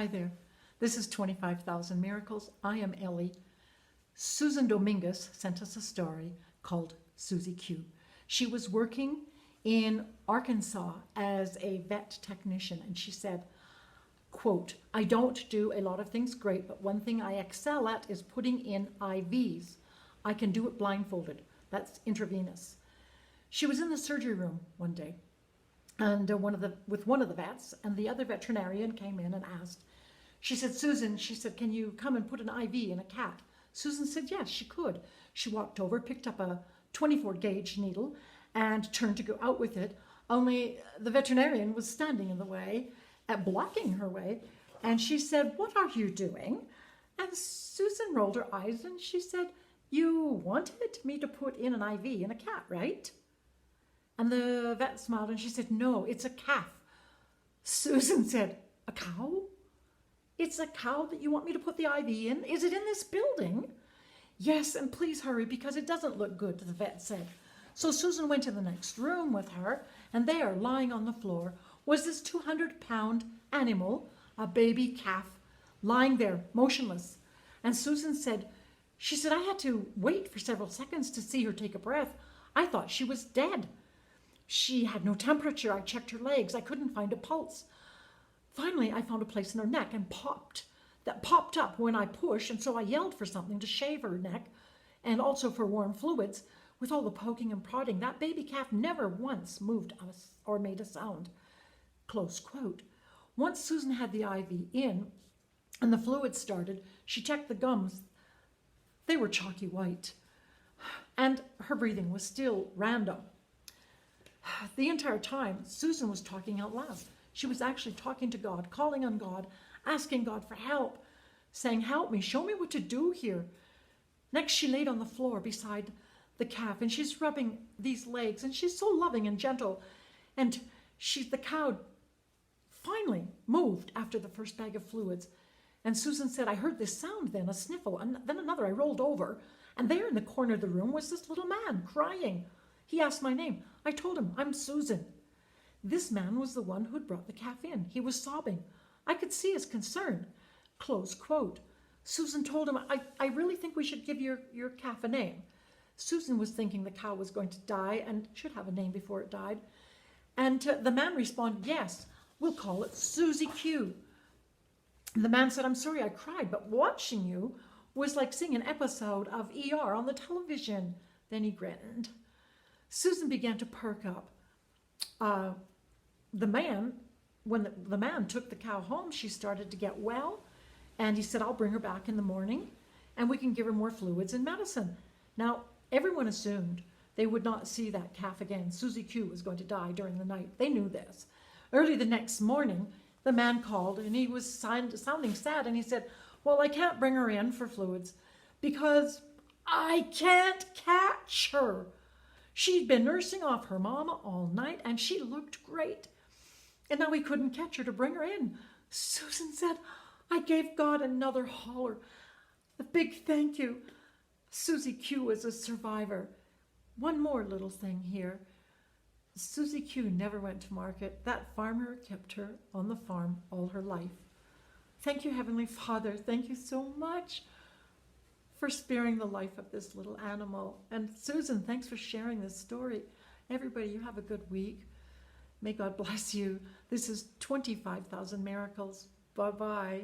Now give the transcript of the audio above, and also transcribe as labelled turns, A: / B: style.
A: Hi there. This is 25,000 Miracles. I am Ellie. Susan Dominguez sent us a story called Susie Q. She was working in Arkansas as a vet technician, and she said, quote, I don't do a lot of things great, but one thing I excel at is putting in IVs. I can do it blindfolded. That's intravenous. She was in the surgery room one day, and with one of the vets, and the other veterinarian came in and asked. She said, Susan, she said, can you come and put an IV in a cat? Susan said, yes, she could. She walked over, picked up a 24 gauge needle and turned to go out with it. Only the veterinarian was standing in the way, blocking her way. And she said, what are you doing? And Susan rolled her eyes and she said, you wanted me to put in an IV in a cat, right? And the vet smiled and she said, no, it's a calf. Susan said, a cow? It's a cow that you want me to put the IV in? Is it in this building? Yes, and please hurry because it doesn't look good, the vet said. So Susan went to the next room with her, and there, lying on the floor, was this 200-pound animal, a baby calf, lying there, motionless. And Susan said, she said, I had to wait for several seconds to see her take a breath. I thought she was dead. She had no temperature. I checked her legs. I couldn't find a pulse. Finally, I found a place in her neck and that popped up when I pushed, and so I yelled for something to shave her neck and also for warm fluids. With all the poking and prodding, that baby calf never once moved or made a sound. Close quote. Once Susan had the IV in and the fluid started, she checked the gums. They were chalky white, and her breathing was still random. The entire time, Susan was talking out loud. She was actually talking to God, calling on God, asking God for help, saying, help me, show me what to do here. Next, she laid on the floor beside the calf, and she's rubbing these legs, and she's so loving and gentle. And the cow finally moved after the first bag of fluids. And Susan said, I heard this sound then, a sniffle, and then another. I rolled over, and there in the corner of the room was this little man crying. He asked my name. I told him, I'm Susan. This man was the one who had brought the calf in. He was sobbing. I could see his concern. Close quote. Susan told him, I really think we should give your calf a name. Susan was thinking the cow was going to die and should have a name before it died. And the man responded, yes, we'll call it Susie Q. The man said, I'm sorry I cried, but watching you was like seeing an episode of ER on the television. Then he grinned. Susan began to perk up. When the man took the cow home, she started to get well. And he said, I'll bring her back in the morning and we can give her more fluids and medicine. Now, everyone assumed they would not see that calf again. Susie Q was going to die during the night. They knew this. Early the next morning, the man called and he was sounding sad, and he said, well, I can't bring her in for fluids because I can't catch her. She'd been nursing off her mama all night and she looked great. And now we couldn't catch her to bring her in. Susan said, I gave God another holler. A big thank you. Susie Q is a survivor. One more little thing here. Susie Q never went to market. That farmer kept her on the farm all her life. Thank you, Heavenly Father. Thank you so much for sparing the life of this little animal. And Susan, thanks for sharing this story. Everybody, you have a good week. May God bless you. This is 25,000 Miracles. Bye-bye.